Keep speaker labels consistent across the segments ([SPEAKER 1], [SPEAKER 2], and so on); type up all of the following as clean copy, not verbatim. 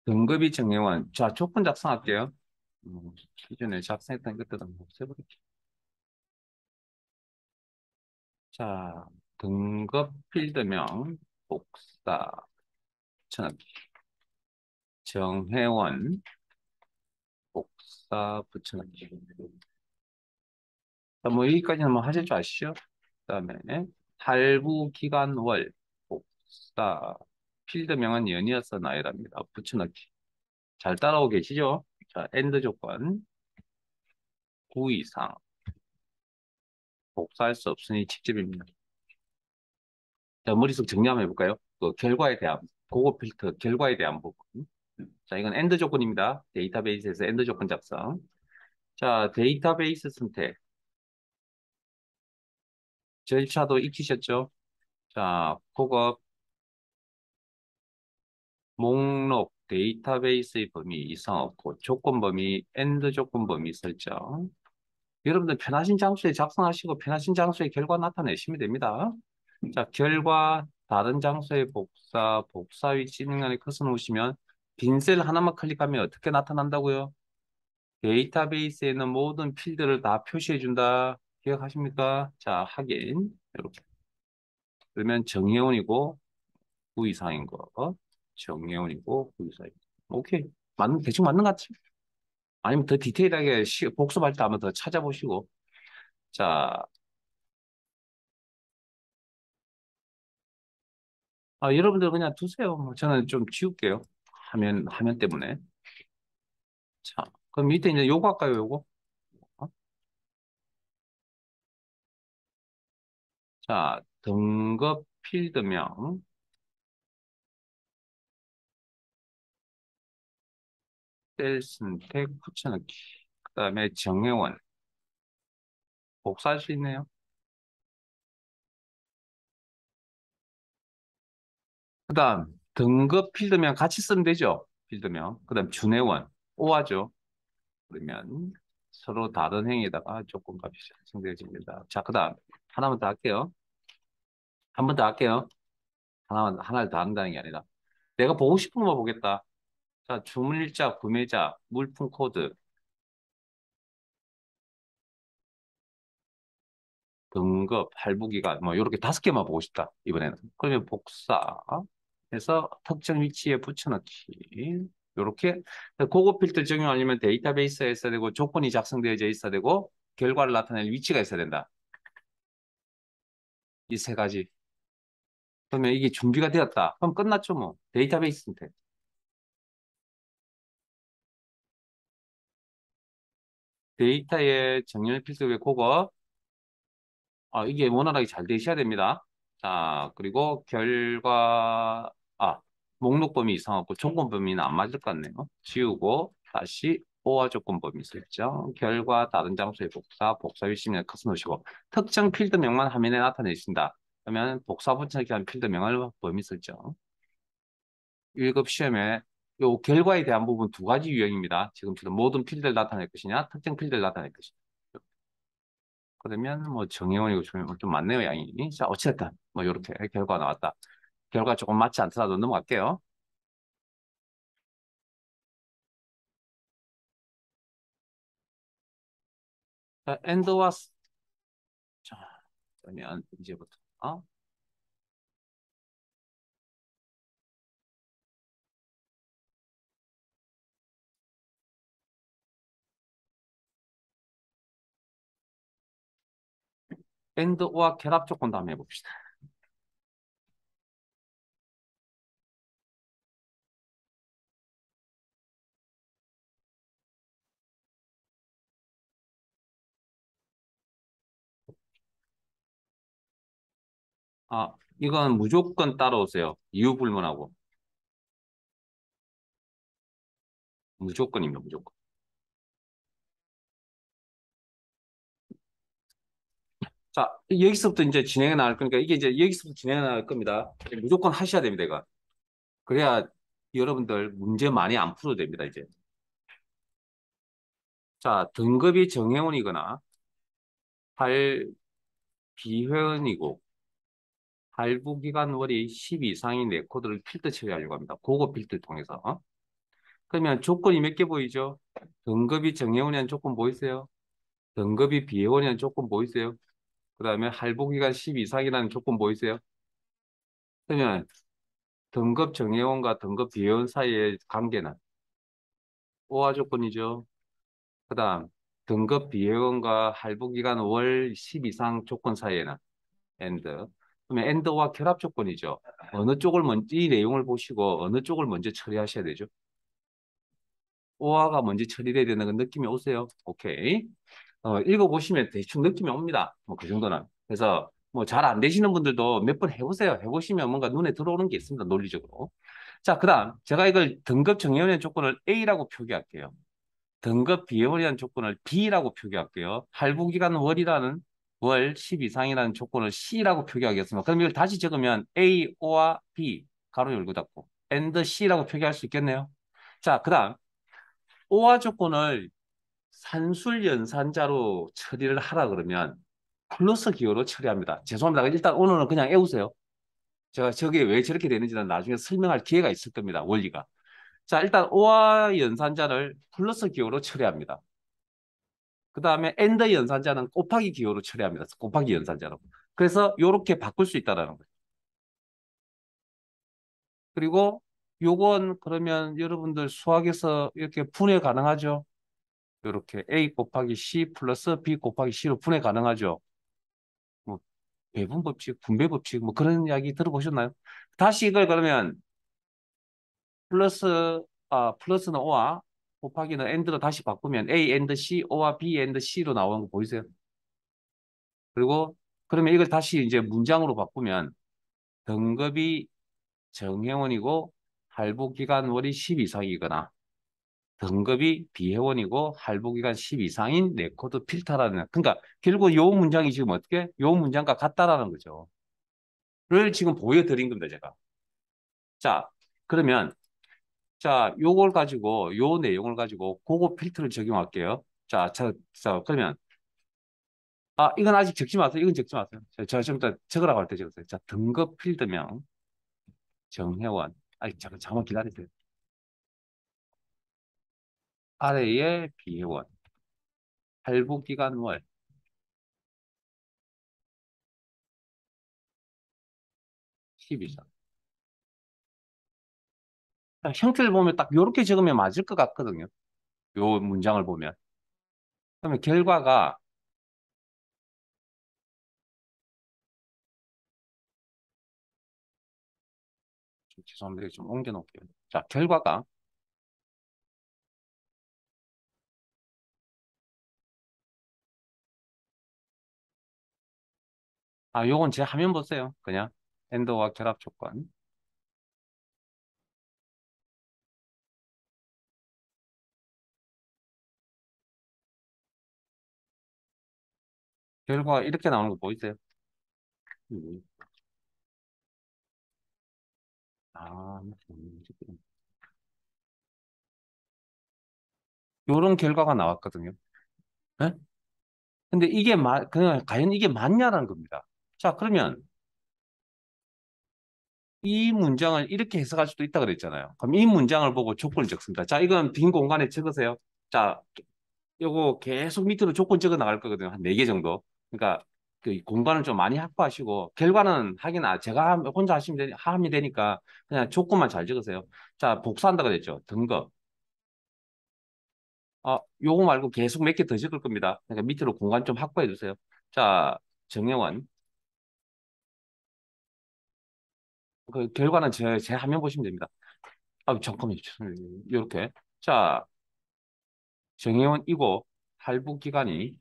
[SPEAKER 1] 등급이 정해원. 자, 조건 작성할게요. 기존에 작성했던 것들 한번 없애버릴게요. 자, 등급 필드명, 복사, 붙여넣기. 정회원, 복사, 붙여넣기. 자, 뭐 여기까지는 뭐 하실 줄 아시죠? 그다음에 할부 기간월, 복사, 필드명은 연이어서 나열합니다. 붙여넣기. 잘 따라오고 계시죠? 자, 엔드 조건, 9 이상. 복사할 수 없으니 직접입니다. 자, 머릿속 정리 한번 해볼까요? 그 결과에 대한, 고급 필터, 결과에 대한 부분. 자, 이건 엔드 조건입니다. 데이터베이스에서 엔드 조건 작성. 자, 데이터베이스 선택. 절차도 익히셨죠? 자, 고급, 목록, 데이터베이스의 범위 이상 없고, 조건 범위, 엔드 조건 범위 설정. 여러분들 편하신 장소에 작성하시고, 편하신 장소에 결과 나타내시면 됩니다. 자, 결과, 다른 장소에 복사, 복사 위치 능력에 커서 놓으시면, 빈 셀 하나만 클릭하면 어떻게 나타난다고요? 데이터베이스에는 모든 필드를 다 표시해준다. 기억하십니까? 자, 확인. 이렇게. 그러면 정혜원이고 9 이상인 거. 정혜원이고 9 이상인 거. 오케이. 대충 맞는 것 같지? 아니면 더 디테일하게 복습할 때 한번 더 찾아보시고. 자, 여러분들 그냥 두세요. 뭐 저는 좀 지울게요. 화면 때문에. 자, 그럼 밑에 이제 요거 할까요, 요거? 어? 자, 등급 필드명, 셀 선택, 붙여넣기. 그 다음에 정혜원. 복사할 수 있네요. 그 다음, 등급 필드명 같이 쓰면 되죠? 필드명. 그 다음, 준회원. 오하죠. 그러면 서로 다른 행에다가 조건 값이 생성되어집니다. 자, 그 다음, 하나만 더 할게요. 한 번 더 할게요. 하나를 더 한다는 게 아니라. 내가 보고 싶은 거 보겠다. 자, 주문일자, 구매자, 물품 코드, 등급, 할부기간, 뭐, 이렇게 5개만 보고 싶다. 이번에는. 그러면 복사해서 특정 위치에 붙여넣기. 요렇게 고급 필터 적용하려면 데이터베이스에 있어야 되고 조건이 작성되어져 있어야 되고 결과를 나타낼 위치가 있어야 된다. 이 세 가지. 그러면 이게 준비가 되었다. 그럼 끝났죠 뭐. 데이터베이스 선택. 데이터의 정렬 필터의 그거 이게 원활하게 잘 되셔야 됩니다. 자, 그리고 목록 범위 이상하고 조건 범위는 안 맞을 것 같네요. 지우고 다시 보아 조건 범위 설정, 결과 다른 장소의 복사, 복사 위치면 커서 놓으시고 특정 필드명만 화면에 나타내신다. 그러면 복사 붙여넣기 한 필드명을 범위 설정. 1급 시험에 요 결과에 대한 부분 두 가지 유형입니다. 지금처럼 모든 필드를 나타낼 것이냐, 특정 필드를 나타낼 것이냐. 그러면 뭐 정혜원이고 좀 많네요, 양이. 자, 어쨌든 뭐 이렇게 결과가 나왔다. 결과 조금 맞지 않더라도 넘어갈게요. 자, 엔드와 자, 그러면 이제부터 엔드와 결합 조건도 한번 해봅시다. 이건 무조건 따라오세요. 이유 불문하고 무조건입니다, 무조건. 자, 여기서부터 이제 진행해 나갈 거니까 이게 이제 여기서부터 진행해 나갈 겁니다. 무조건 하셔야 됩니다, 이거. 그래야 여러분들 문제 많이 안 풀어도 됩니다, 이제. 자, 등급이 정회원이거나 할 비회원이고 할부 기간월이 10 이상인 레코드를 필터 처리하려고 합니다. 그거 필터를 통해서. 그러면 조건이 몇 개 보이죠? 등급이 정예원이라는 조건 보이세요? 등급이 비예원이라는 조건 보이세요? 그 다음에 할부기간 10 이상이라는 조건 보이세요? 그러면 등급 정예원과 등급 비예원 사이의 관계는 오화 조건이죠. 그 다음 등급 비예원과 할부기간 월 10 이상 조건 사이에는 and. 그러면 and와 결합 조건이죠. 어느 쪽을 먼저, 이 내용을 보시고 어느 쪽을 먼저 처리하셔야 되죠. 오화가 먼저 처리돼야 되는 건 느낌이 오세요? 오케이. 읽어보시면 대충 느낌이 옵니다. 뭐 그 정도는. 그래서 뭐 잘 안 되시는 분들도 몇 번 해보세요. 해보시면 뭔가 눈에 들어오는 게 있습니다. 논리적으로. 자, 그 다음 제가 이걸 등급 정예원의 조건을 A라고 표기할게요. 등급 비예원이라는 조건을 B라고 표기할게요. 할부기간 월이라는 월 10 이상이라는 조건을 C라고 표기하겠습니다. 그럼 이걸 다시 적으면 A, O와 B, 가로 열고 닫고, and C라고 표기할 수 있겠네요. 자, 그 다음 오화 조건을 산술 연산자로 처리를 하라 그러면 플러스 기호로 처리합니다. 죄송합니다. 일단 오늘은 그냥 외우세요. 제가 저게 왜 저렇게 되는지는 나중에 설명할 기회가 있을 겁니다. 원리가. 자, 일단 오화 연산자를 플러스 기호로 처리합니다. 그 다음에 엔더 연산자는 곱하기 기호로 처리합니다. 곱하기 연산자로. 그래서 이렇게 바꿀 수 있다는 거예요. 그리고 요건 그러면 여러분들 수학에서 이렇게 분해 가능하죠? 이렇게 A 곱하기 C 플러스 B 곱하기 C로 분해 가능하죠? 뭐 배분 법칙, 분배 법칙 뭐 그런 이야기 들어보셨나요? 다시 이걸 그러면 플러스 플러스는 O와 곱하기는 AND로 다시 바꾸면 A and C, O와 B and C로 나오는 거 보이세요? 그리고 그러면 이걸 다시 이제 문장으로 바꾸면 등급이 정회원이고 할부기간월이 10 이상이거나 등급이 비회원이고 할부기간 10 이상인 레코드 필터라는 그러니까 결국 요 문장이 지금 어떻게 요 문장과 같다라는 거죠. 를 지금 보여드린 겁니다, 제가. 자, 그러면 자, 요걸 가지고 요 내용을 가지고 그거 필터를 적용할게요. 그러면 이건 아직 적지 마세요. 이건 적지 마세요. 제가 좀 이따 적으라고 할 때 적었어요. 자, 등급 필드명 정회원. 잠깐만 기다리세요. 아래에 비회원. 할부기간월 12상. 형태를 보면 딱 요렇게 적으면 맞을 것 같거든요. 요 문장을 보면. 그러면 결과가 죄송합니다. 좀 옮겨 놓을게요. 자, 결과가 요건 제 화면 보세요. 그냥 엔더와 결합 조건. 결과가 이렇게 나오는 거 보이세요? 음. 요런 결과가 나왔거든요. 네? 근데 그냥 과연 이게 맞냐라는 겁니다. 자, 그러면 이 문장을 이렇게 해석할 수도 있다 그랬잖아요. 그럼 이 문장을 보고 조건을 적습니다. 자, 이건 빈 공간에 적으세요. 자, 요거 계속 밑으로 조건 적어 나갈 거거든요. 한 4개 정도. 그러니까 그 공간을 좀 많이 확보하시고 결과는 하긴 제가 혼자 하면 되니까 그냥 조건만 잘 적으세요. 자, 복사한다 그랬죠. 등급. 요거 말고 계속 몇 개 더 적을 겁니다. 그러니까 밑으로 공간 좀 확보해 주세요. 자, 정영원. 그 결과는 제 화면 보시면 됩니다. 잠깐만요. 이렇게. 자, 정혜원이고 할부 기간이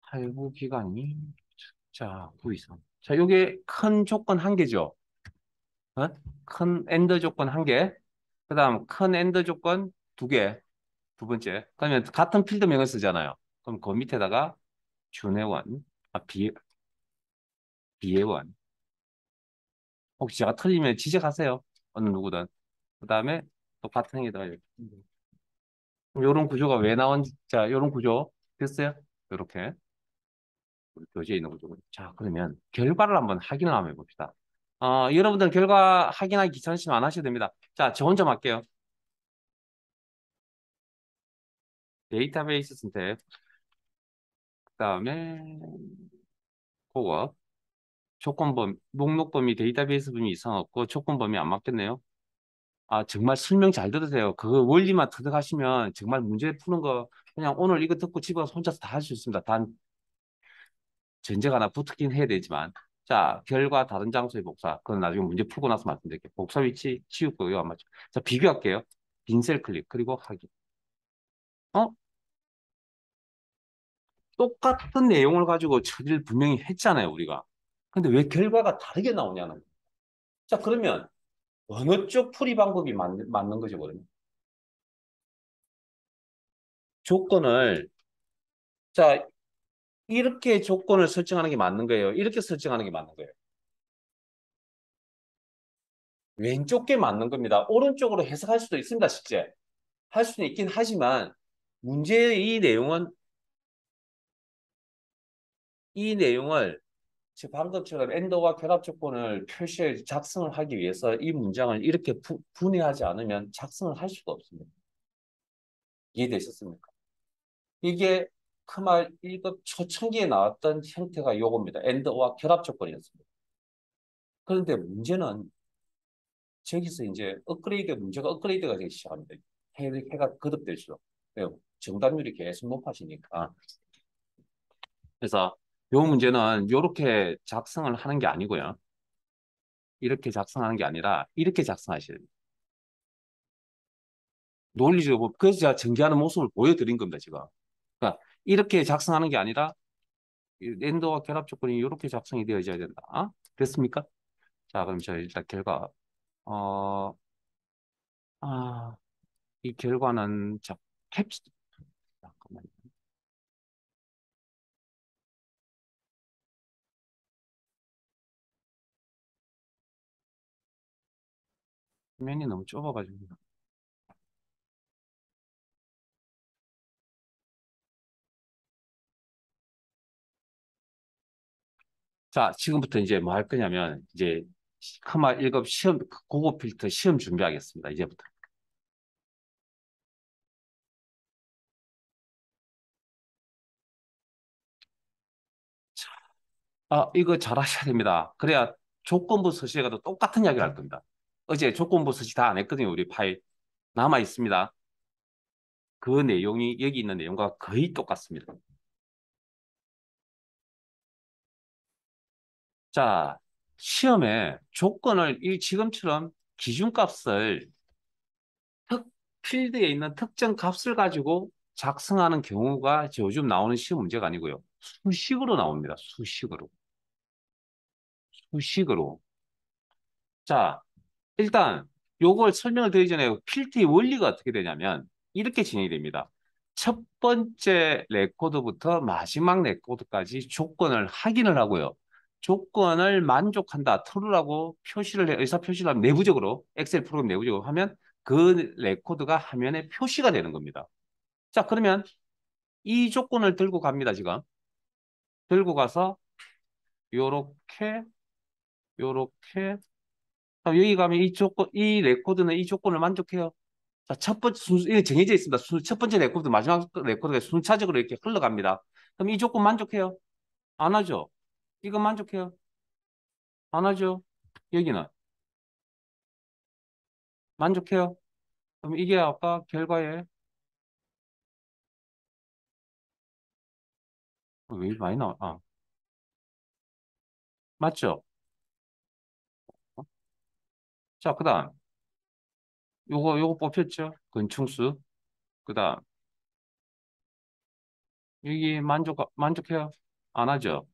[SPEAKER 1] 할부 기간이 자, 9 이상. 자, 요게 큰 조건 한 개죠. 어? 큰 엔더 조건 한 개. 그다음 큰 엔더 조건 두 개. 두 번째. 그러면 같은 필드명을 쓰잖아요. 그럼 그 밑에다가 준회원, 비회원. 혹시 제가 틀리면 지적하세요. 어느 누구든. 그다음에 똑같은 행위다. 요런 구조가 왜 나온지, 자, 요런 구조 됐어요? 요렇게 교재에 있는 구조. 자, 그러면 결과를 한번 확인을 한번 해봅시다. 여러분들 결과 확인하기 귀찮으시면 안 하셔도 됩니다. 자, 저 혼자 할게요. 데이터베이스 선택, 그다음에 그거 조건범, 목록 범위, 데이터베이스 범위 이상 없고 조건 범위 안 맞겠네요. 정말 설명 잘 들으세요. 그 원리만 터득하시면 정말 문제 푸는 거 그냥 오늘 이거 듣고 집에 가서 혼자서 다 할 수 있습니다. 단 전제가 하나 붙긴 해야 되지만. 자, 결과 다른 장소의 복사. 그건 나중에 문제 풀고 나서 말씀드릴게요. 복사 위치 치우고 이거 안 맞죠. 자, 비교할게요. 빈셀 클릭 그리고 확인. 어? 똑같은 내용을 가지고 처리를 분명히 했잖아요, 우리가. 근데 왜 결과가 다르게 나오냐는 거예요. 자, 그러면 어느 쪽 풀이 방법이 맞는 거죠, 그러면? 조건을, 자, 이렇게 조건을 설정하는 게 맞는 거예요. 이렇게 설정하는 게 맞는 거예요. 왼쪽 게 맞는 겁니다. 오른쪽으로 해석할 수도 있습니다, 실제. 할 수는 있긴 하지만, 문제의 이 내용을 지금 방금처럼 엔더와 결합 조건을 표시해 작성을 하기 위해서 이 문장을 이렇게 분해하지 않으면 작성을 할 수가 없습니다. 이해되셨습니까? 이게 크말 1급 초창기에 나왔던 형태가 요겁니다. 엔더와 결합 조건이었습니다. 그런데 문제는 저기서 이제 문제가 업그레이드가 되기 시작합니다. 해가 거듭될수록. 정답률이 계속 높아지니까. 그래서 요 문제는 요렇게 작성을 하는 게 아니고요. 이렇게 작성하는 게 아니라 이렇게 작성하셔야 됩니다. 논리적으로, 그래서 제가 전개하는 모습을 보여드린 겁니다, 지금. 그러니까 이렇게 작성하는 게 아니라 이 엔더와 결합 조건이 이렇게 작성이 되어져야 된다. 됐습니까? 자, 그럼 저 일단 결과, 어, 아, 이 결과는, 자, 캡스, 잠깐만요. 화면이 너무 좁아가지고. 자, 지금부터 이제 뭐 할 거냐면, 이제, 크마 1급 시험, 고급 필터 시험 준비하겠습니다, 이제부터. 이거 잘 하셔야 됩니다. 그래야 조건부 서식에 가도 똑같은 이야기를 할 겁니다. 어제 조건부 서식 다 안 했거든요, 우리 파일. 남아 있습니다. 그 내용이 여기 있는 내용과 거의 똑같습니다. 자, 시험에 조건을 지금처럼 기준값을 특 필드에 있는 특정 값을 가지고 작성하는 경우가 요즘 나오는 시험 문제가 아니고요. 수식으로 나옵니다. 수식으로. 수식으로. 자, 일단 요걸 설명을 드리기 전에 필드의 원리가 어떻게 되냐면 이렇게 진행이 됩니다. 첫 번째 레코드부터 마지막 레코드까지 조건을 확인을 하고요. 조건을 만족한다, true라고 의사 표시를 하면 내부적으로, 엑셀 프로그램 내부적으로 하면 그 레코드가 화면에 표시가 되는 겁니다. 자, 그러면 이 조건을 들고 갑니다, 지금. 들고 가서 요렇게, 요렇게, 여기 가면 이 레코드는 이 조건을 만족해요. 자, 이게 정해져 있습니다. 첫 번째 레코드, 마지막 레코드가 순차적으로 이렇게 흘러갑니다. 그럼 이 조건 만족해요? 안 하죠? 이거 만족해요? 안 하죠? 여기는 만족해요? 그럼 이게 아까 결과에 왜 많이 나와? 맞죠? 어? 자, 그다음 요거 뽑혔죠? 건충수. 그다음 여기 만족해요? 안 하죠?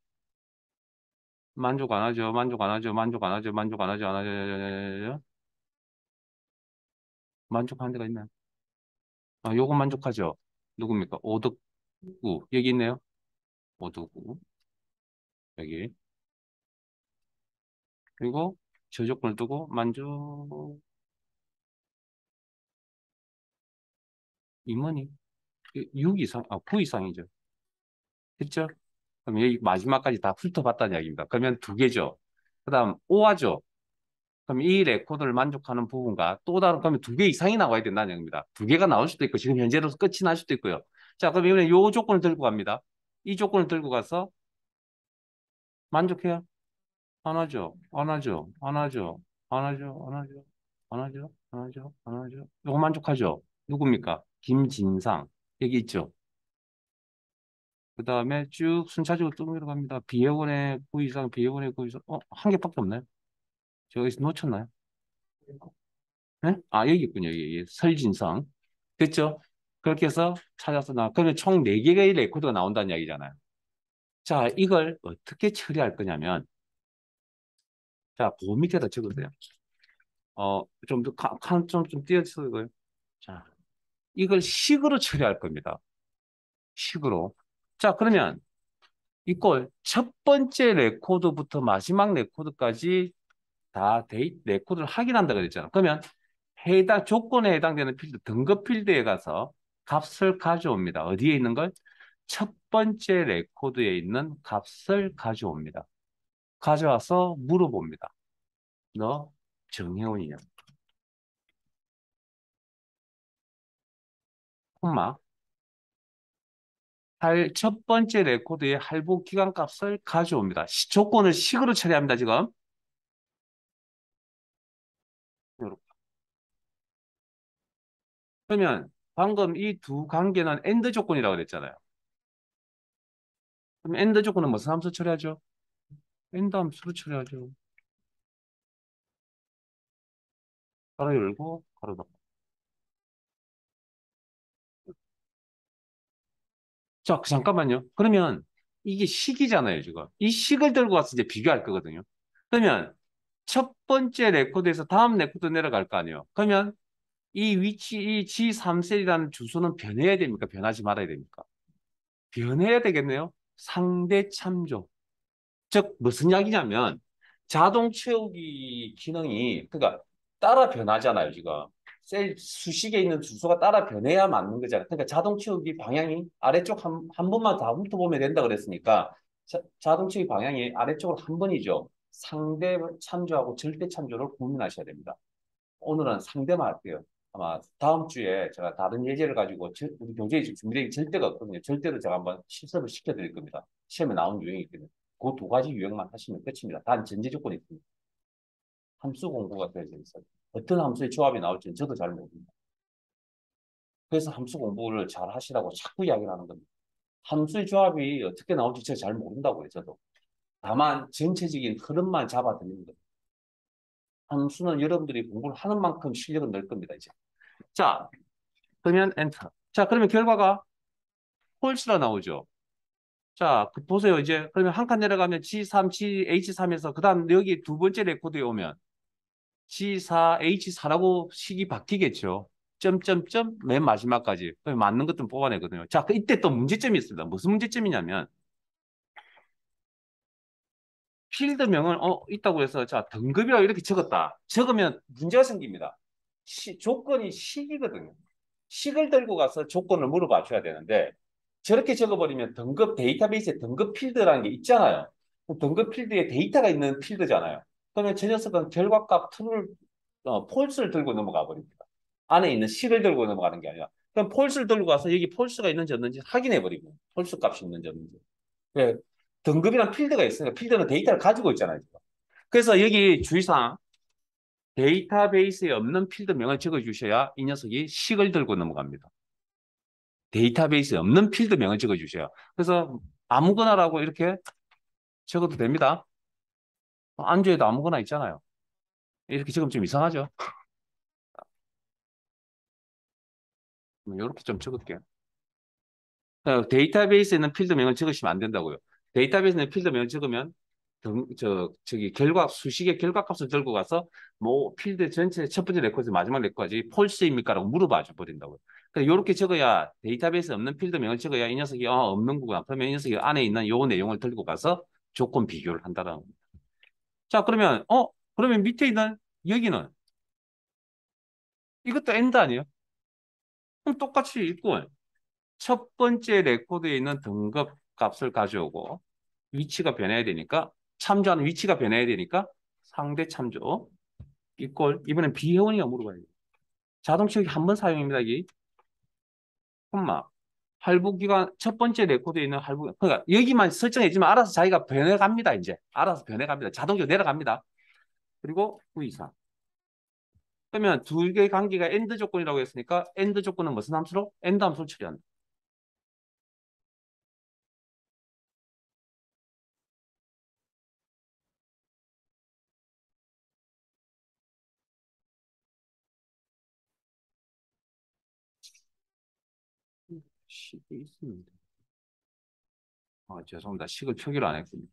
[SPEAKER 1] 만족 안 하죠? 만족 안 하죠? 만족 안 하죠? 만족 안 하죠? 안 하죠? 만족하는 데가 있나요? 요거 만족하죠? 누굽니까? 오덕구 여기 있네요. 오덕구 여기. 그리고 저조건을 두고 만족 임원이 6 이상, 9 이상이죠. 그렇죠? 그럼 여기 마지막까지 다 훑어봤다는 이야기입니다. 그러면 두 개죠. 그 다음, 오화죠. 그럼 이 레코드를 만족하는 부분과 또 다른, 그러면 두 개 이상이 나와야 된다는 얘기입니다. 두 개가 나올 수도 있고, 지금 현재로서 끝이 날 수도 있고요. 자, 그럼 이번에 요 조건을 들고 갑니다. 이 조건을 들고 가서 만족해요? 안 하죠? 안 하죠? 안 하죠? 안 하죠? 안 하죠? 안 하죠? 안 하죠? 안 하죠? 요거 만족하죠? 누굽니까? 김진상. 여기 있죠? 그 다음에 쭉 순차적으로 쭉 내려갑니다. 비회원의 9 이상, 비회원의 9 이상. 한 개밖에 없나요? 저기서 놓쳤나요? 네? 아, 여기 있군요. 여기 설진성. 됐죠? 그렇게 해서 찾아서 그러면 총 4개의 레코드가 나온다는 이야기잖아요. 자, 이걸 어떻게 처리할 거냐면, 자, 그 밑에다 적으세요. 좀 더, 좀 띄어쓰고요. 자, 이걸 식으로 처리할 겁니다. 식으로. 자, 그러면 이걸 첫 번째 레코드부터 마지막 레코드까지 다 레코드를 확인한다 그랬잖아. 그러면 해당 조건에 해당되는 필드, 등급 필드에 가서 값을 가져옵니다. 어디에 있는 걸? 첫 번째 레코드에 있는 값을 가져옵니다. 가져와서 물어봅니다. 너 정혜원이냐? 콤마. 첫 번째 레코드의 할부 기간 값을 가져옵니다. 조건을 식으로 처리합니다, 지금. 요렇게. 그러면 방금 이 두 관계는 엔드 조건이라고 그랬잖아요. 그럼 엔드 조건은 무슨 함수 처리하죠? 엔드 함수로 처리하죠. 가로 열고, 가로 닫고. 자, 잠깐만요. 그러면 이게 식이잖아요, 지금. 이 식을 들고 와서 이제 비교할 거거든요. 그러면 첫 번째 레코드에서 다음 레코드 내려갈 거 아니에요. 그러면 이 위치, 이 G3셀이라는 주소는 변해야 됩니까? 변하지 말아야 됩니까? 변해야 되겠네요. 상대 참조. 즉, 무슨 이야기냐면, 자동 채우기 기능이, 그러니까 따라 변하잖아요, 지금. 셀 수식에 있는 주소가 따라 변해야 맞는 거잖아요. 그러니까 자동 채우기 방향이 아래쪽 한 번만 다 훑어보면 된다 그랬으니까, 자동 채우기 방향이 아래쪽으로 한 번이죠. 상대 참조하고 절대 참조를 고민하셔야 됩니다. 오늘은 상대만 할게요. 아마 다음 주에 제가 다른 예제를 가지고 우리 교재에 지금 준비되어 절대가 없거든요. 절대로 제가 한번 실습을 시켜드릴 겁니다. 시험에 나온 유형이 있거든요. 그 두 가지 유형만 하시면 끝입니다. 단 전제 조건이 있습니다. 함수 공부가 되어져 있어요. 어떤 함수의 조합이 나올지는 저도 잘 모릅니다. 그래서 함수 공부를 잘 하시라고 자꾸 이야기를 하는 겁니다. 함수의 조합이 어떻게 나올지 제가 잘 모른다고요, 저도. 다만 전체적인 흐름만 잡아드리는 겁니다. 함수는 여러분들이 공부를 하는 만큼 실력은 늘 겁니다, 이제. 자, 그러면 엔터. 자, 그러면 결과가 폴스가 나오죠. 자, 보세요. 이제 그러면 한 칸 내려가면 G3, H3에서 그다음 여기 두 번째 레코드에 오면 G4, H4라고 식이 바뀌겠죠. 점점점 맨 마지막까지. 그럼 맞는 것좀 뽑아내거든요. 자, 이때 또 문제점이 있습니다. 무슨 문제점이냐면 필드명을 있다고 해서 자, 등급이라고 이렇게 적었다. 적으면 문제가 생깁니다. 조건이 식이거든요. 식을 들고 가서 조건을 물어봐 줘야 되는데 저렇게 적어버리면 등급 데이터베이스에 등급 필드라는 게 있잖아요. 그 등급 필드에 데이터가 있는 필드잖아요. 그러면 저 녀석은 결과값 툴을 폴스를 들고 넘어가 버립니다. 안에 있는 식을 들고 넘어가는 게 아니라 그럼 폴스를 들고 가서 여기 폴스가 있는지 없는지 확인해 버리고 폴스 값이 있는지 없는지. 네, 등급이란 필드가 있으니까 필드는 데이터를 가지고 있잖아요. 지금. 그래서 여기 주의사항 데이터베이스에 없는 필드명을 적어주셔야 이 녀석이 식을 들고 넘어갑니다. 데이터베이스에 없는 필드명을 적어주셔야. 그래서 아무거나라고 이렇게 적어도 됩니다. 안주에도 아무거나 있잖아요. 이렇게 적으면 좀 이상하죠? 이렇게 좀 적을게요. 데이터베이스에 있는 필드명을 적으시면 안 된다고요. 데이터베이스에 있는 필드명을 적으면 저기 수식의 결과값을 들고 가서 뭐 필드 전체 첫 번째 레코드 마지막 레코드까지 폴스입니까라고 물어봐 줘 버린다고요. 그러니까 이렇게 적어야 데이터베이스에 없는 필드명을 적어야 이 녀석이 없는 거구나. 그러면 이 녀석이 안에 있는 요 내용을 들고 가서 조건 비교를 한다는 겁니다. 자, 그러면 밑에 있는 여기는 이것도 엔드 아니에요? 그럼 똑같이 있고 첫 번째 레코드에 있는 등급 값을 가져오고 위치가 변해야 되니까 참조하는 위치가 변해야 되니까 상대 참조 이꼴 이번엔 비회원이가 물어봐야 돼. 자동 취역이 한 번 사용입니다. 이게 콤마 할부 기간 첫 번째 레코드에 있는 할부 그러니까 여기만 설정했지만 알아서 자기가 변해갑니다. 이제 알아서 변해갑니다. 자동적으로 내려갑니다. 그리고 구 이상 그러면 두 개의 관계가 엔드 조건이라고 했으니까 엔드 조건은 무슨 함수로? 엔드 함수를 처리한다. 식이 있습니다. 죄송합니다. 식을 표기를 안 했군요.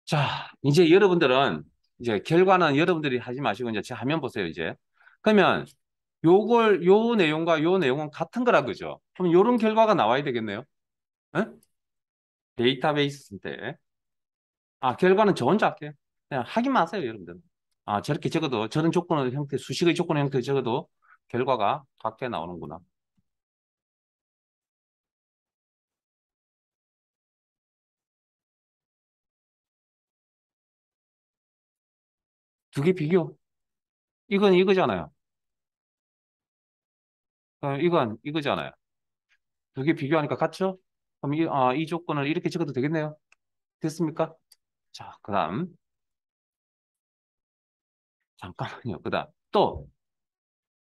[SPEAKER 1] 자, 이제 여러분들은 이제 결과는 여러분들이 하지 마시고 이제 제 화면 보세요, 이제. 그러면 요 내용과 요 내용은 같은 거라 그죠? 그럼 요런 결과가 나와야 되겠네요. 에? 데이터베이스인데. 결과는 저 혼자 할게요. 그냥 하기만 하세요, 여러분들. 저렇게 적어도 저런 조건의 형태, 수식의 조건의 형태 적어도 결과가 같게 나오는구나. 두 개 비교. 이건 이거잖아요. 이건 이거잖아요. 두 개 비교하니까 같죠? 그럼 이 조건을 이렇게 적어도 되겠네요. 됐습니까? 자, 그 다음. 잠깐만요. 그 다음. 또,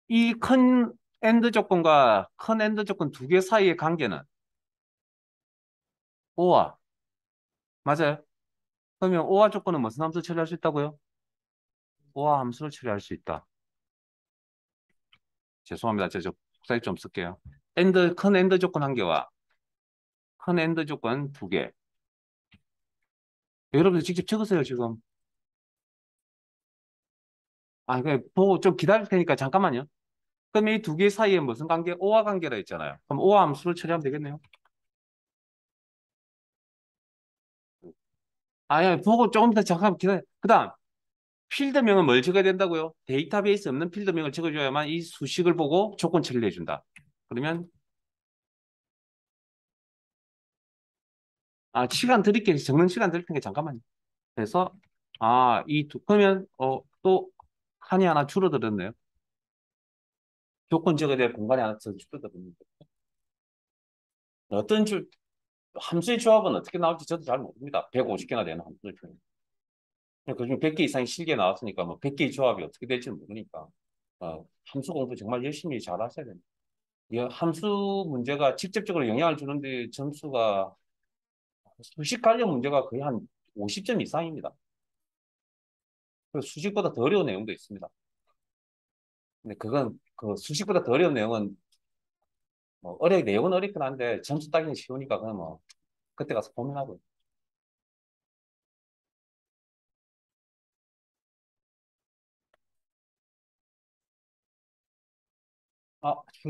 [SPEAKER 1] 이 큰 엔드 조건과 큰 엔드 조건 두 개 사이의 관계는 오와 맞아요? 그러면 오와 조건은 무슨 함수 처리할 수 있다고요? 오와 함수를 처리할 수 있다. 죄송합니다. 저 복사기 좀 쓸게요. 큰 엔드 조건 한 개와 큰 엔드 조건 두 개. 여러분들 직접 적으세요, 지금. 보고 좀 기다릴 테니까 잠깐만요. 그럼 이 두 개 사이에 무슨 관계? 오와 관계라 했잖아요. 그럼 오와 함수를 처리하면 되겠네요. 보고 조금 더 잠깐 기다려. 그 다음, 필드명은 뭘 적어야 된다고요? 데이터베이스 없는 필드명을 적어줘야만 이 수식을 보고 조건 처리를 해준다. 그러면, 시간 드릴게요. 적는 시간 드릴 테니까 잠깐만요. 그래서, 그러면, 또, 칸이 하나 줄어들었네요. 조건 적어야 될 공간이 하나 더 줄어들었는데. 어떤 함수의 조합은 어떻게 나올지 저도 잘 모릅니다. 150개나 되는 함수의 조합. 그중 100개 이상이 실기에 나왔으니까 뭐 100개의 조합이 어떻게 될지는 모르니까. 함수 공부 정말 열심히 잘 하셔야 됩니다. 이 함수 문제가 직접적으로 영향을 주는데 점수가 수식 관련 문제가 거의 한 50점 이상입니다. 그 수식보다 더 어려운 내용도 있습니다. 근데 그건 그 수식보다 더 어려운 내용은 뭐 내용은 어렵긴 한데 점수 따기는 쉬우니까 그냥 뭐 그때 가서 고민하고.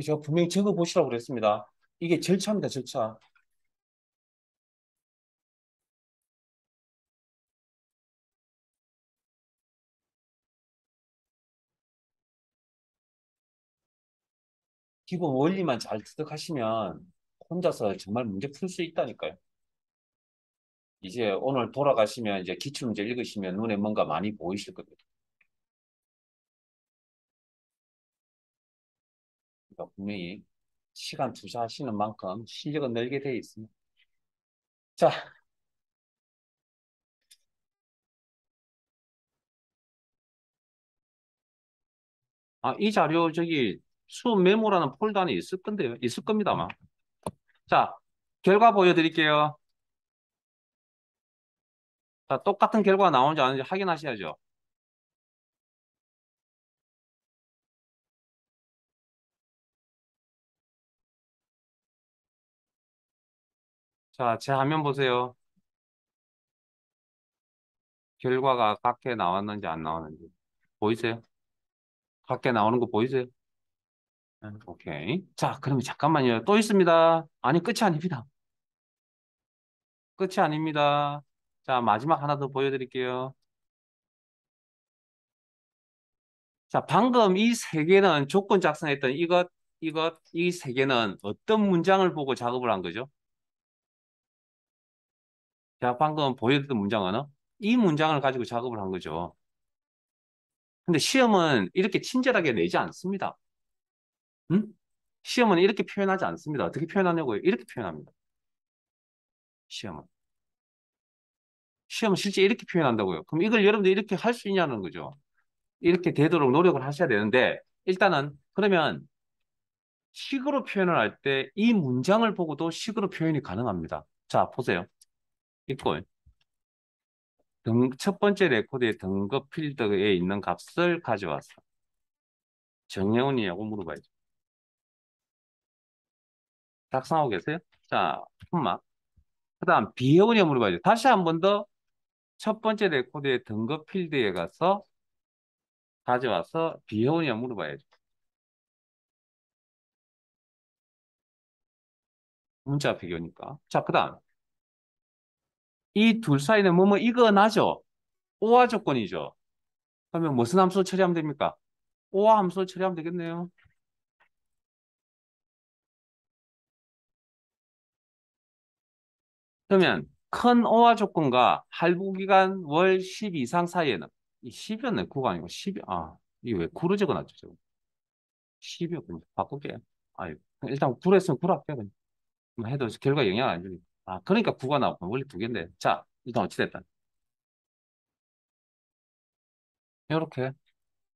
[SPEAKER 1] 제가 분명히 적어 보시라고 그랬습니다. 이게 절차입니다, 절차. 기본 원리만 잘 습득하시면 혼자서 정말 문제 풀 수 있다니까요. 이제 오늘 돌아가시면 이제 기출문제 읽으시면 눈에 뭔가 많이 보이실 거거든요. 그러니까 분명히 시간 투자하시는 만큼 실력은 늘게 돼 있습니다. 자, 이 자료 수업 메모라는 폴더 안에 있을 건데요. 있을 겁니다, 아마. 자, 결과 보여드릴게요. 자, 똑같은 결과가 나오는지 아닌지 확인하셔야죠. 자, 제 화면 보세요. 결과가 같게 나왔는지 안 나왔는지. 보이세요? 같게 나오는 거 보이세요? 오케이. 자, 그러면 잠깐만요. 또 있습니다. 아니, 끝이 아닙니다. 끝이 아닙니다. 자, 마지막 하나 더 보여드릴게요. 자, 방금 이 세 개는 조건 작성했던 이 세 개는 어떤 문장을 보고 작업을 한 거죠? 자, 방금 보여드렸던 문장은 이 문장을 가지고 작업을 한 거죠. 근데 시험은 이렇게 친절하게 내지 않습니다. 응? 시험은 이렇게 표현하지 않습니다. 어떻게 표현하냐고요? 이렇게 표현합니다. 시험은. 시험은 실제 이렇게 표현한다고요. 그럼 이걸 여러분들 이렇게 할 수 있냐는 거죠. 이렇게 되도록 노력을 하셔야 되는데, 일단은, 그러면 식으로 표현을 할 때 이 문장을 보고도 식으로 표현이 가능합니다. 자, 보세요. 이꼴. 첫 번째 레코드의 등급 필드에 있는 값을 가져왔어. 정혜원이냐고 물어봐야죠. 작성하고 계세요? 자, 콤마. 그 다음, 비혜원이냐고 물어봐야죠. 다시 한 번 더 첫 번째 레코드의 등급 필드에 가서 가져와서 비혜원이냐고 물어봐야죠. 문자 비교니까. 자, 그 다음. 이 둘 사이는 뭐뭐 이거 나죠? 오화 조건이죠. 그러면 무슨 함수 처리하면 됩니까? 오화 함수 처리하면 되겠네요. 그러면 큰 오화 조건과 할부 기간 월 10 이상 사이에는 이 10이었네. 9가 아니고 10이 이게 왜 9로 적어놨죠? 저거? 10이었군요. 바꿀게요. 아유, 일단 9로 했으면 9로 할게요. 그냥. 뭐 해도 결과 영향 안 주니까. 그러니까 9가 나왔고 원래 두 개인데. 자, 일단 어찌됐든. 이렇게.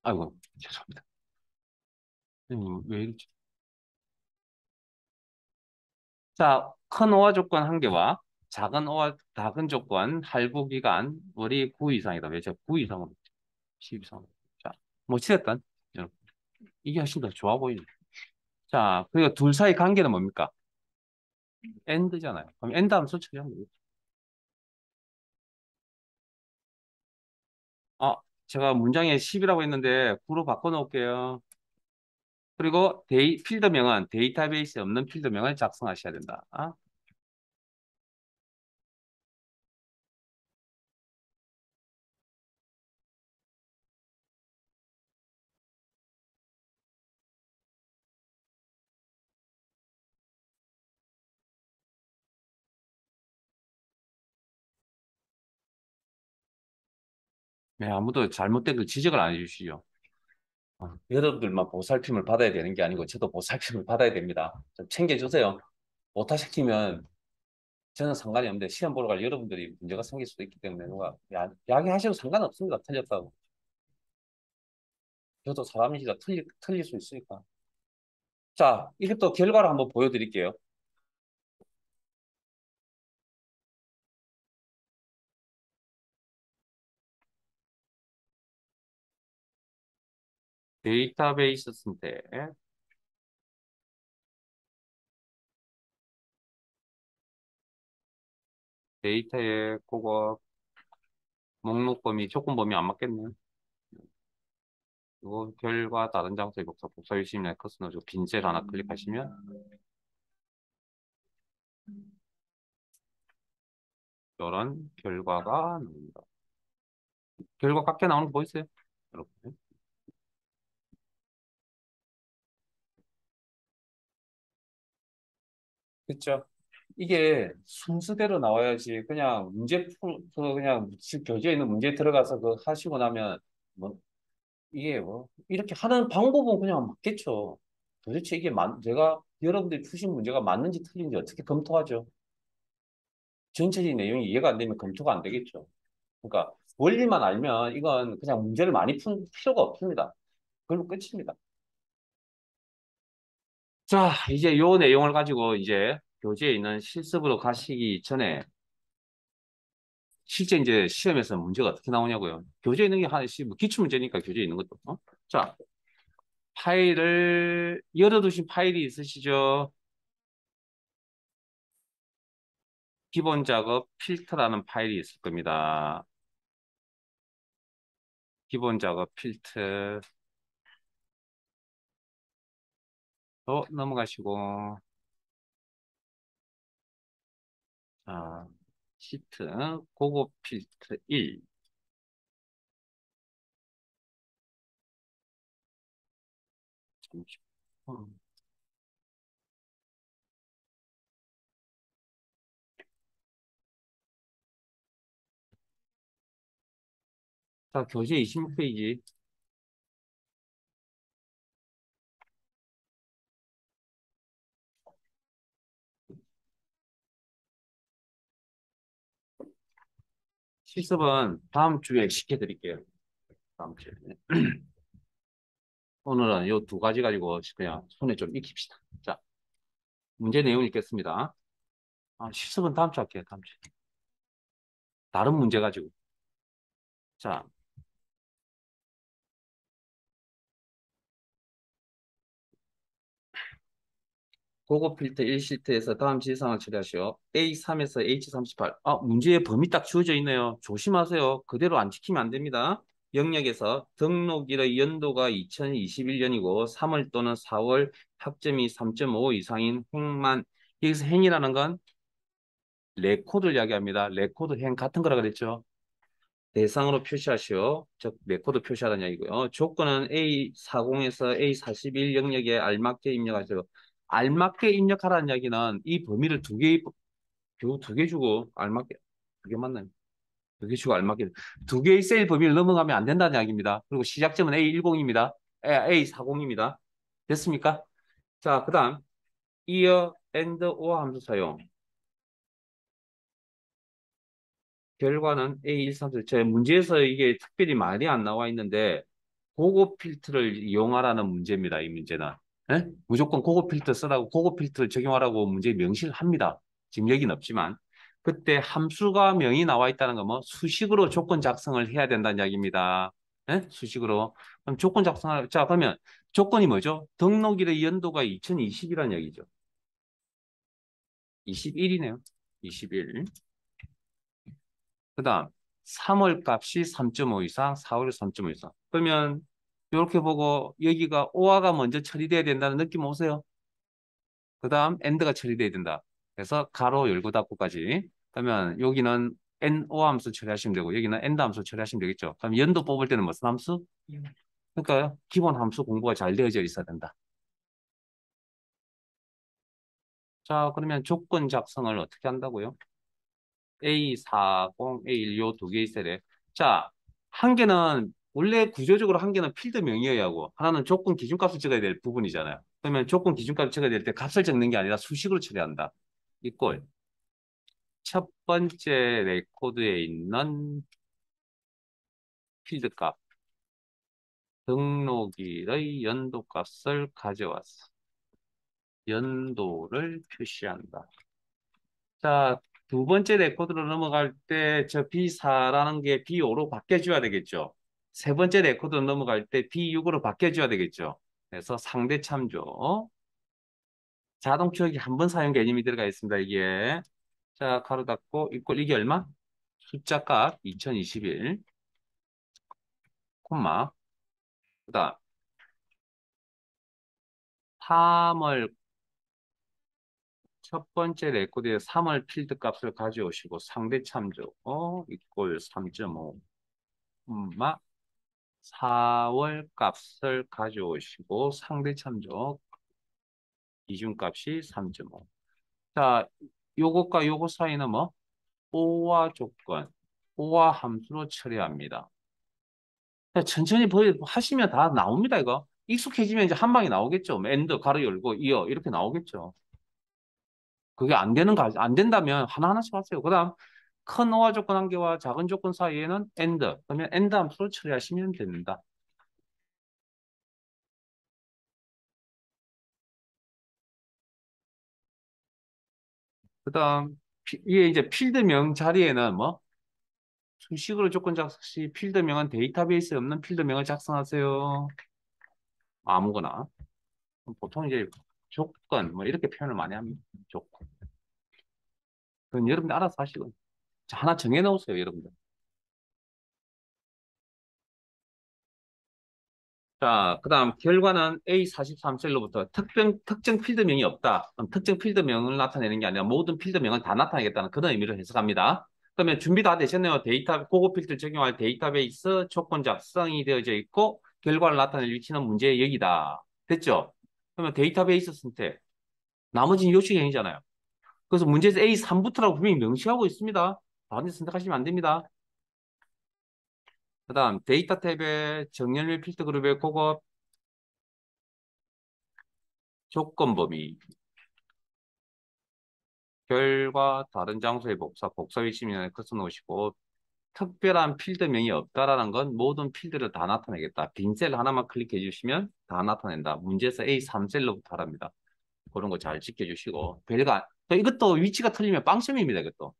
[SPEAKER 1] 아이고, 죄송합니다. 왜 이러지? 자, 큰 오화 조건 한 개와 작은 조건 할부 기간 월이 9 이상이다. 왜 제가 9 이상으로 10 이상. 자, 뭐 어찌됐든. 여러분, 이게 훨씬 더 좋아 보이네. 자, 그리고 둘 사이 관계는 뭡니까? and잖아요. 그럼 and 함수 처리하면 되겠죠. 아, 제가 문장에 10이라고 했는데 9로 바꿔놓을게요. 그리고 필드명은 데이터베이스에 없는 필드명을 작성하셔야 된다. 네, 아무도 잘못된 걸 지적을 안 해주시죠. 여러분들만 보살핌을 받아야 되는 게 아니고 저도 보살핌을 받아야 됩니다. 좀 챙겨주세요. 못하시키면 저는 상관이 없는데 시험 보러 갈 여러분들이 문제가 생길 수도 있기 때문에 누가 야기하셔도 상관없습니다. 틀렸다고. 저도 사람이시라 틀릴 수 있으니까. 자, 이게 또 결과를 한번 보여드릴게요. 데이터베이스 선택, 데이터에 그거 목록 범위, 조건 범위 안 맞겠네. 이거 결과 다른 장소의 복사 유심 레커스 넣어주고 빈셀 하나 클릭하시면 이런 결과가 나옵니다. 결과 깎여 나오는 거 보이세요? 이렇게. 그렇죠. 이게 순서대로 나와야지 그냥 그냥 교재에 있는 문제 들어가서 그 하시고 나면 뭐 이게 뭐 이렇게 하는 방법은 그냥 맞겠죠. 도대체 제가 여러분들이 푸신 문제가 맞는지 틀린지 어떻게 검토하죠? 전체적인 내용이 이해가 안 되면 검토가 안 되겠죠. 그러니까 원리만 알면 이건 그냥 문제를 많이 푼 필요가 없습니다. 그걸로 끝입니다. 자, 이제 요 내용을 가지고 이제 교재에 있는 실습으로 가시기 전에 실제 이제 시험에서 문제가 어떻게 나오냐고요. 교재에 있는 게 뭐 기출 문제니까 교재에 있는 것도. 자, 파일을 열어두신 파일이 있으시죠? 기본 작업 필터라는 파일이 있을 겁니다. 기본 작업 필터 넘어가시고 자, 시트 고급 필터 1 음. 자, 교재 26페이지. 실습은 다음 주에 시켜드릴게요. 다음 주에. 오늘은 요 두 가지 가지고 그냥 손에 좀 익힙시다. 자, 문제 내용 읽겠습니다. 실습은 다음 주 할게요. 다음 주. 다른 문제 가지고. 자, 고급 필터 1시트에서 다음 지상을 처리하시오. A3에서 H38. 문제의 범위 딱 주어져 있네요. 조심하세요. 그대로 안 지키면 안 됩니다. 영역에서 등록일의 연도가 2021년이고 3월 또는 4월 학점이 3.5 이상인 행만. 여기서 행이라는 건 레코드를 이야기합니다. 레코드 행 같은 거라 그랬죠. 대상으로 표시하시오. 즉 레코드 표시하라는 이야기고요. 조건은 A40에서 A41 영역에 알맞게 입력하세요. 알맞게 입력하라는 이야기는 이 범위를 두 개 주고 알맞게, 두 개 맞나요? 두 개 주고 알맞게 두 개의 셀 범위를 넘어가면 안 된다는 이야기입니다. 그리고 시작점은 A10입니다. A40입니다. 됐습니까? 자, 그다음 이어 and or 함수 사용. 결과는 A134. 제 문제에서 이게 특별히 말이 안 나와 있는데 고급 필터를 이용하라는 문제입니다. 이 문제는. 예? 무조건 고급 필터 쓰라고 고급 필터를 적용하라고 문제에 명시를 합니다. 지금 여기는 없지만 그때 함수가 명이 나와 있다는 건 뭐 수식으로 조건 작성을 해야 된다는 이야기입니다. 예? 수식으로. 그럼 조건 작성을 자 그러면 조건이 뭐죠? 등록일의 연도가 2020이라는 얘기죠. 21이네요. 21. 그다음 3월 값이 3.5 이상, 4월 3.5 이상. 그러면 이렇게 보고 여기가 오화가 먼저 처리돼야 된다는 느낌 오세요? 그다음 엔드가 처리돼야 된다. 그래서 가로 열고 닫고까지. 그러면 여기는 NO 함수 처리하시면 되고 여기는 엔드 함수 처리하시면 되겠죠. 그럼 연도 뽑을 때는 무슨 함수? 그러니까 기본 함수 공부가 잘 되어져 있어야 된다. 자, 그러면 조건 작성을 어떻게 한다고요? A40, A1 요 두 개의 셀에. 자, 한 개는 원래 구조적으로 한 개는 필드명이어야 하고 하나는 조건 기준값을 적어야 될 부분이잖아요. 그러면 조건 기준값을 적어야 될 때 값을 적는 게 아니라 수식으로 처리한다. 이꼴. 첫 번째 레코드에 있는 필드값, 등록일의 연도값을 가져왔어. 연도를 표시한다. 자, 두 번째 레코드로 넘어갈 때 저 B4라는 게 B5로 바뀌어줘야 되겠죠. 세 번째 레코드로 넘어갈 때 B6으로 바뀌어줘야 되겠죠. 그래서 상대 참조. 자동 추적이 한 번 사용 개념이 들어가 있습니다. 이게. 자, 가로 닫고 이게 얼마? 숫자 값 2021, 콤마. 그다음 3월 첫 번째 레코드에 3월 필드 값을 가져오시고 상대 참조 이꼴 3.5, 콤마 4월 값을 가져오시고 상대 참조 기준값이 3.5. 자, 요것과 요것 사이는 뭐? 오화 조건, 오화 함수로 처리합니다. 천천히 하시면 다 나옵니다, 이거. 익숙해지면 이제 한 방에 나오겠죠. 뭐 엔드, 가로 열고, 이어, 이렇게 나오겠죠. 그게 안 된다면 하나하나씩 하세요. 그 다음, 큰 오화 조건 한 개와 작은 조건 사이에는 엔드. 그러면 엔드 함수로 처리하시면 됩니다. 그 다음, 이게 이제 필드명 자리에는 뭐? 수식으로 조건 작성 시 필드명은 데이터베이스에 없는 필드명을 작성하세요. 아무거나. 보통 이제 조건, 뭐 이렇게 표현을 많이 합니다. 조건. 그건 여러분들 알아서 하시고. 자, 하나 정해 놓으세요, 여러분들. 자, 그 다음 결과는 A43셀로부터 특정 필드명이 없다. 그럼 특정 필드명을 나타내는 게 아니라 모든 필드명을 다 나타내겠다는 그런 의미를 해석합니다. 그러면 준비 다 되셨네요. 고급 필드 적용할 데이터베이스 조건 작성이 되어져 있고 결과를 나타낼 위치는 문제의 여기다. 됐죠? 그러면 데이터베이스 선택. 나머지는 요식행위잖아요. 그래서 문제에서 A3부터라고 분명히 명시하고 있습니다. 다른 데 선택하시면 안 됩니다. 그 다음 데이터 탭에 정렬 필터 그룹의 그거 조건 범위 결과 다른 장소의 복사 위치면 커서 놓으시고 특별한 필드명이 없다라는 건 모든 필드를 다 나타내겠다. 빈 셀 하나만 클릭해 주시면 다 나타낸다. 문제에서 A3셀로부터 하랍니다. 그런 거 잘 지켜주시고 또 이것도 위치가 틀리면 빵점입니다. 이것도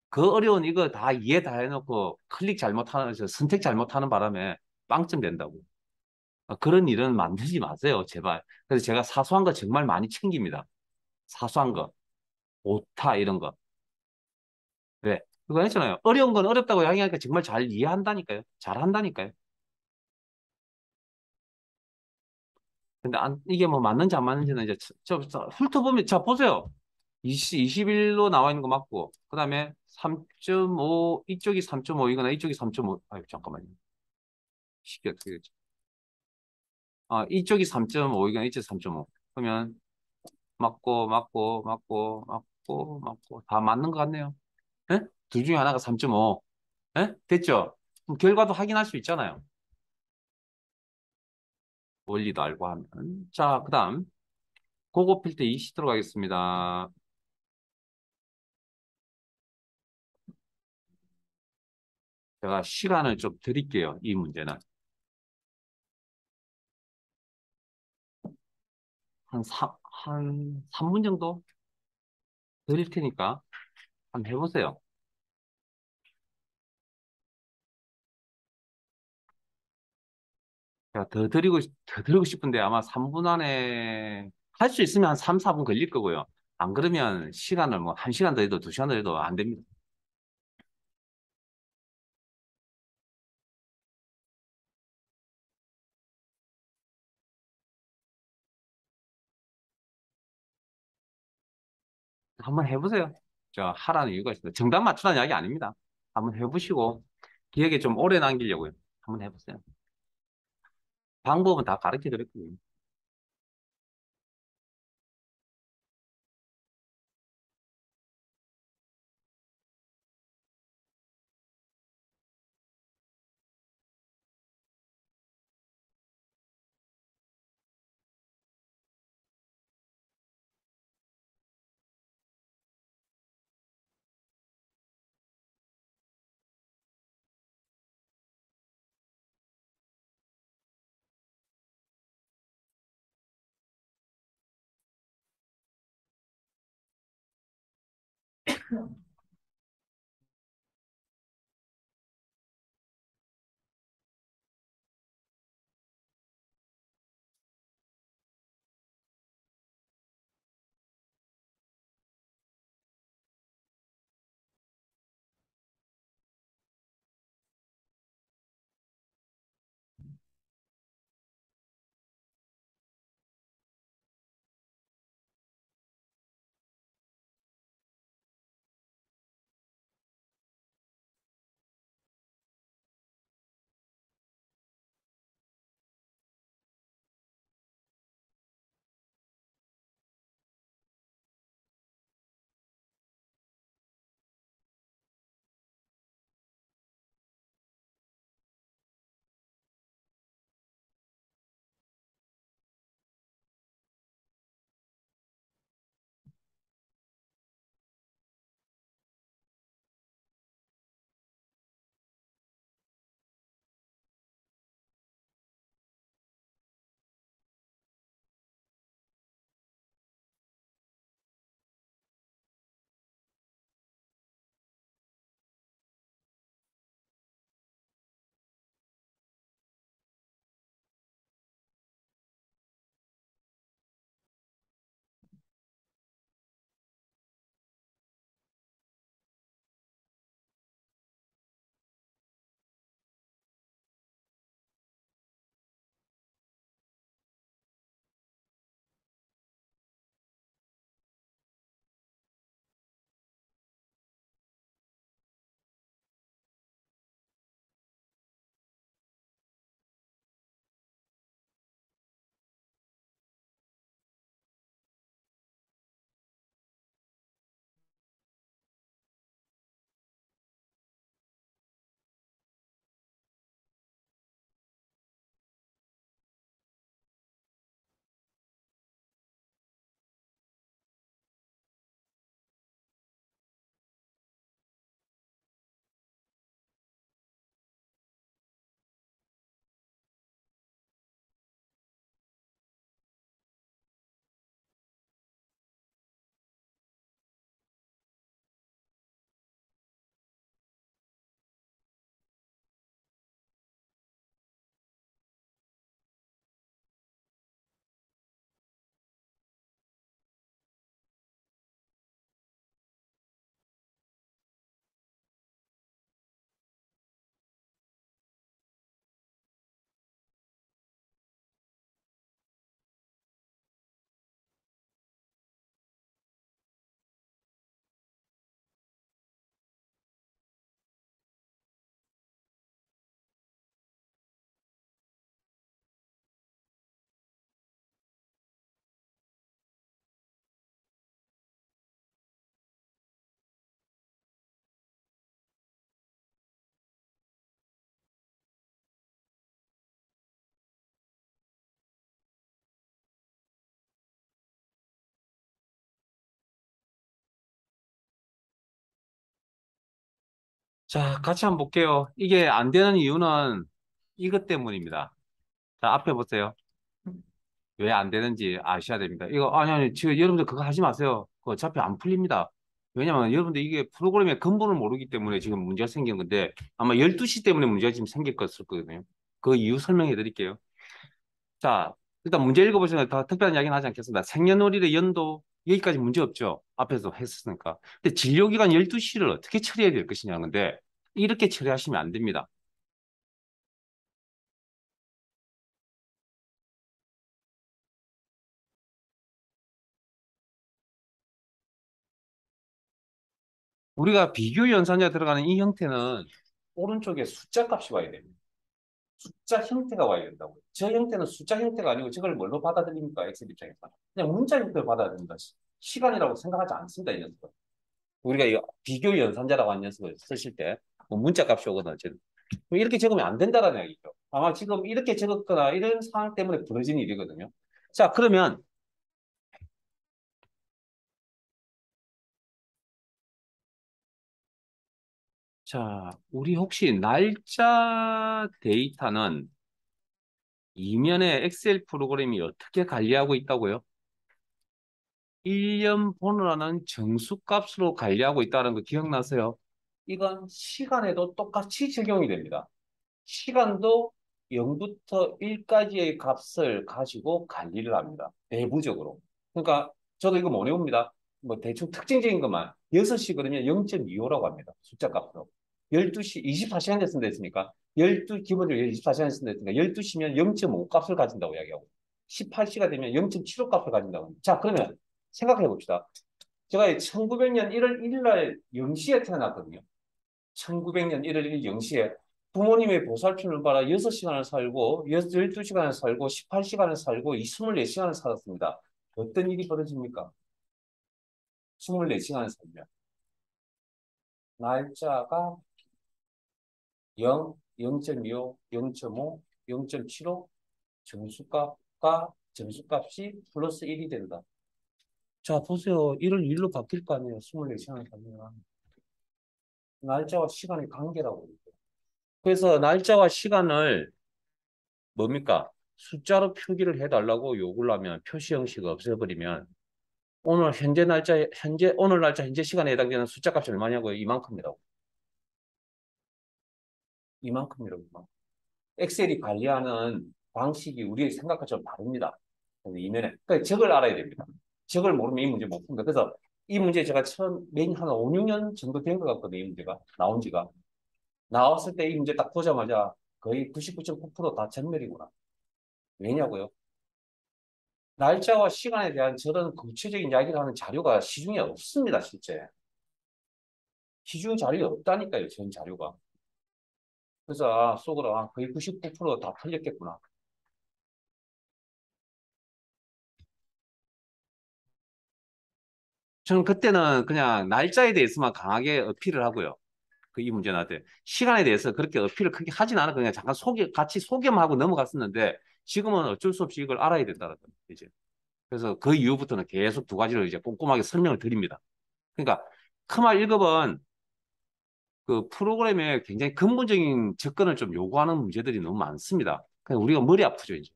[SPEAKER 1] 그 어려운 이거 다 이해 다 해놓고 클릭 잘못하는 선택 잘못하는 바람에 빵점 된다고. 그런 일은 만들지 마세요, 제발. 그래서 제가 사소한 거 정말 많이 챙깁니다. 사소한 거, 오타 이런 거. 왜? 그거 했잖아요. 어려운 건 어렵다고 이야기하니까 정말 잘 이해한다니까요. 잘 한다니까요. 근데 이게 뭐 맞는지 안 맞는지는 이제 훑어보면, 자, 보세요. 21로 나와 있는 거 맞고, 그 다음에 3.5, 이쪽이 3.5이거나 이쪽이 3.5, 아유, 잠깐만요. 쉽게 어떻게 되지? 이쪽이 3.5이거나 이쪽이 3.5. 그러면 맞고, 다 맞는 것 같네요. 예? 둘 중에 하나가 3.5. 예? 됐죠? 그럼 결과도 확인할 수 있잖아요. 원리도 알고 하면. 자, 그 다음. 고고 필터 20 들어가겠습니다. 제가 시간을 좀 드릴게요. 이 문제는. 한 3분 정도 드릴 테니까 한번 해보세요. 제가 더 드리고 싶은데 아마 3분 안에 할 수 있으면 한 3, 4분 걸릴 거고요. 안 그러면 시간을 뭐 1시간 더 해도 2시간 더 해도 안 됩니다. 한번 해보세요. 저 하라는 이유가 있습니다. 정답 맞추라는 이야기 아닙니다. 한번 해보시고 기억에 좀 오래 남기려고요. 한번 해보세요. 방법은 다 가르쳐 드렸거든요. 자, 같이 한번 볼게요. 이게 안 되는 이유는 이것 때문입니다. 자, 앞에 보세요. 왜 안 되는지 아셔야 됩니다. 이거, 아니, 지금 여러분들 그거 하지 마세요. 그거 어차피 안 풀립니다. 왜냐면 여러분들 이게 프로그램의 근본을 모르기 때문에 지금 문제가 생긴 건데 아마 12시 때문에 문제가 지금 생길 것을 거거든요. 그 이유 설명해 드릴게요. 자, 일단 문제 읽어보시면 더 특별한 이야기는 하지 않겠습니다. 생년월일의 연도, 여기까지 문제 없죠. 앞에서 했었으니까. 근데 진료기간 12시를 어떻게 처리해야 될 것이냐는 건데 이렇게 처리하시면 안 됩니다. 우리가 비교 연산자 들어가는 이 형태는 오른쪽에 숫자 값이 와야 됩니다. 숫자 형태가 와야 된다고요. 저 형태는 숫자 형태가 아니고 저걸 뭘로 받아들입니까? 엑셀 입장에서. 그냥 문자 형태로 받아들입니다. 시간이라고 생각하지 않습니다. 이 녀석은. 우리가 이 비교 연산자라고 하는 녀석을 쓰실 때 문자 값이 오거나 어쨌든 이렇게 적으면 안 된다는 얘기죠. 아마 지금 이렇게 적었거나 이런 상황 때문에 벌어진 일이거든요. 자, 그러면 자, 우리 혹시 날짜 데이터는 이면에 엑셀 프로그램이 어떻게 관리하고 있다고요? 1년 번호라는 정수값으로 관리하고 있다는 거 기억나세요? 이건 시간에도 똑같이 적용이 됩니다. 시간도 0부터 1까지의 값을 가지고 관리를 합니다. 내부적으로. 그러니까 저도 이거 못 외웁니다. 뭐 대충 특징적인 것만 6시 그러면 0.25라고 합니다. 숫자 값으로. 12시 24시간 됐습니다 했으니까 12 기본적으로 24시간 됐습니다 했으니까 12시면 0.5 값을 가진다고 이야기하고 18시가 되면 0.75 값을 가진다고 합니다. 자, 그러면 생각해 봅시다. 제가 1900년 1월 1일 날 0시에 태어났거든요. 1900년 1월 1일 0시에 부모님의 보살핌을 받아 6시간을 살고 12시간을 살고 18시간을 살고 24시간을 살았습니다. 어떤 일이 벌어집니까? 24시간을 살면 날짜가 0, 0.25, 0.5, 0.75 정수값과 정수값이 플러스 1이 된다. 자, 보세요. 1월 1일로 바뀔 거 아니에요. 24시간을 살면. 날짜와 시간의 관계라고. 그래서 날짜와 시간을 뭡니까? 숫자로 표기를 해달라고 요구를 하면 표시 형식을 없애버리면 오늘 현재 날짜, 현재, 오늘 날짜, 현재 시간에 해당되는 숫자 값이 얼마냐고요? 이만큼이라고. 이만큼이라고. 엑셀이 관리하는 방식이 우리의 생각과 좀 다릅니다. 근데 이면에. 그러니까 적을 알아야 됩니다. 적을 모르면 이 문제 못 푼다. 그래서 이 문제 제가 처음 한 5, 6년 정도 된 것 같거든요. 이 문제가. 나온 지가. 나왔을 때 이 문제 딱 보자마자 거의 99.9%다 전멸이구나. 왜냐고요? 날짜와 시간에 대한 저런 구체적인 이야기를 하는 자료가 시중에 없습니다, 실제. 시중 자료가 없다니까요, 전 자료가. 그래서 속으로 거의 99%다 틀렸겠구나. 저는 그때는 그냥 날짜에 대해서만 강하게 어필을 하고요. 그 이 문제 나한테. 시간에 대해서 그렇게 어필을 크게 하진 않아. 그냥 잠깐 같이 소개만 하고 넘어갔었는데 지금은 어쩔 수 없이 이걸 알아야 된다는 거죠, 이제. 그래서 그 이후부터는 계속 두 가지를 이제 꼼꼼하게 설명을 드립니다. 그러니까 크마 1급은 그 프로그램에 굉장히 근본적인 접근을 좀 요구하는 문제들이 너무 많습니다. 그냥 우리가 머리 아프죠, 이제.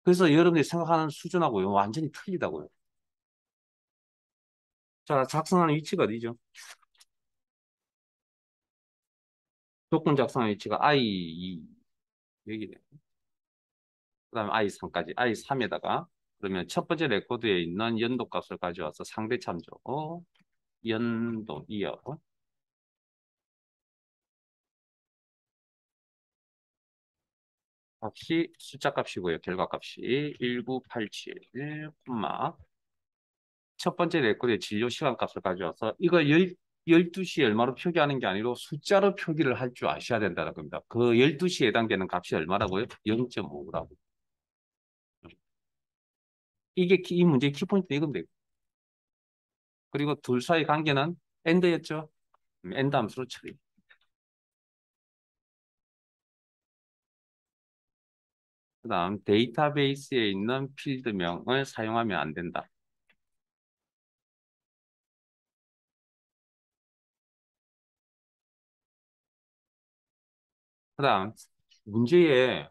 [SPEAKER 1] 그래서 여러분들이 생각하는 수준하고요, 완전히 틀리다고요. 자, 작성하는 위치가 어디죠? 조건 작성하는 위치가 I2, 여기네. 그 다음에 I3까지, I3에다가, 그러면 첫 번째 레코드에 있는 연도 값을 가져와서 상대 참조, 연도, 이어, 값이 숫자 값이고요. 결과 값이 1987, 첫 번째 레코드의 진료 시간 값을 가져와서 이걸 12시에 얼마로 표기하는 게 아니고 숫자로 표기를 할 줄 아셔야 된다는 겁니다. 그 12시에 해당되는 값이 얼마라고요? 0.5라고. 이 문제의 키포인트 이건 돼요. 그리고 둘 사이 관계는 AND였죠? AND 함수로 처리. 그 다음 데이터베이스에 있는 필드명을 사용하면 안 된다. 그다음 문제에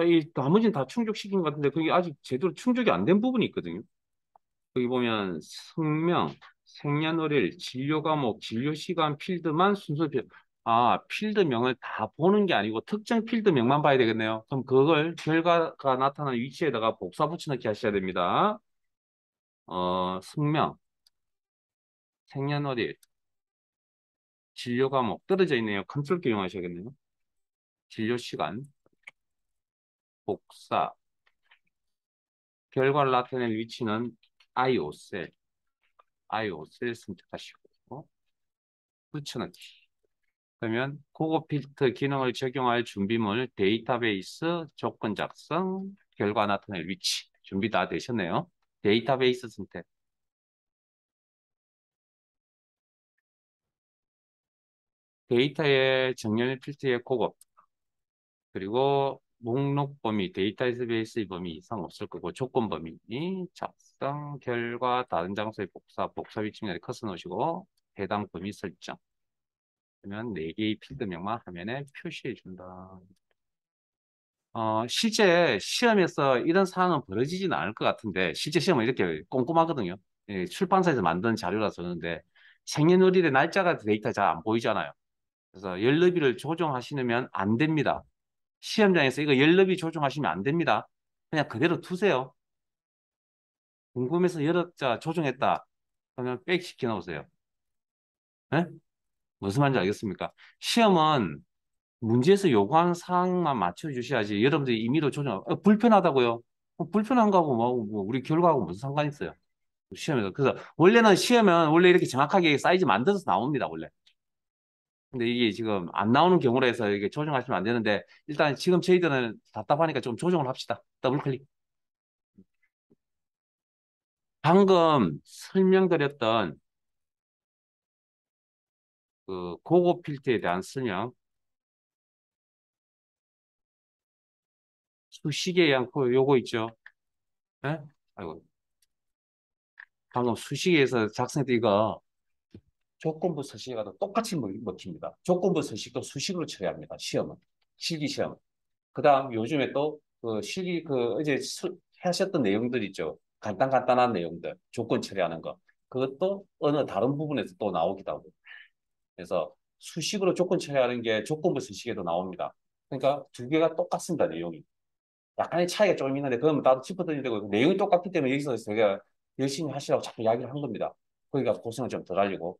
[SPEAKER 1] 이 나머지는 다 충족시킨 것 같은데 그게 아직 제대로 충족이 안 된 부분이 있거든요. 여기 보면 성명, 생년월일, 진료 과목, 진료 시간, 필드만 순서표. 필드명을 다 보는 게 아니고 특정 필드명만 봐야 되겠네요. 그럼 그걸 결과가 나타나는 위치에다가 복사 붙여넣기 하셔야 됩니다. 성명, 생년월일, 진료 과목 떨어져 있네요. 컨트롤 키 이용하셔야겠네요. 진료 시간, 복사, 결과를 나타낼 위치는 IO셀, IO셀 선택하시고 붙여넣기. 그러면 고급 필터 기능을 적용할 준비물, 데이터베이스, 조건 작성, 결과 나타낼 위치. 준비 다 되셨네요. 데이터베이스 선택. 데이터의 정렬 필터의 고급, 그리고 목록 범위, 데이터베이스의 범위 이상 없을 거고, 조건 범위, 작성, 결과, 다른 장소의 복사, 복사 위치에 커서 놓으시고, 해당 범위 설정. 그러면 4개의 필드명만 화면에 표시해 준다. 실제 시험에서 이런 상황은 벌어지지는 않을 것 같은데, 실제 시험은 이렇게 꼼꼼하거든요. 예, 출판사에서 만든 자료라서 그러는데, 생년월일의 날짜가 데이터 잘 안 보이잖아요. 그래서 열너비를 조정하시면 안 됩니다. 시험장에서 이거 열너비 조정하시면 안 됩니다. 그냥 그대로 두세요. 궁금해서 열었자 조정했다. 그러면 백 시켜 놓으세요. 예? 무슨 말인지 알겠습니까? 시험은 문제에서 요구하는 사항만 맞춰주셔야지 여러분들이 임의로 조정, 불편하다고요? 불편한 거하고 뭐 우리 결과하고 무슨 상관이 있어요? 시험에서. 그래서 원래는 시험은 원래 이렇게 정확하게 사이즈 만들어서 나옵니다, 원래. 근데 이게 지금 안 나오는 경우라 해서 이게 조정하시면 안 되는데 일단 지금 저희들은 답답하니까 좀 조정을 합시다. 더블 클릭. 방금 설명드렸던 그 고급 필터에 대한 설명, 수식에 의한 요거 있죠? 예? 아이고, 방금 수식에서 작성했던 이거 조건부 서식하고 똑같이 먹힙니다. 조건부 서식도 수식으로 처리합니다. 시험은. 실기 시험. 그 다음 요즘에 또 그 실기 어제 하셨던 내용들 있죠. 간단한 내용들. 조건 처리하는 거. 그것도 어느 다른 부분에서 또 나오기도 하고. 그래서 수식으로 조건 처리하는 게 조건부 서식에도 나옵니다. 그러니까 두 개가 똑같습니다. 내용이. 약간의 차이가 조금 있는데 그건 나도 짚어드리면 되고 내용이 똑같기 때문에 여기서 제가 열심히 하시라고 자꾸 이야기를 한 겁니다. 거기가 고생을 좀 덜 하려고.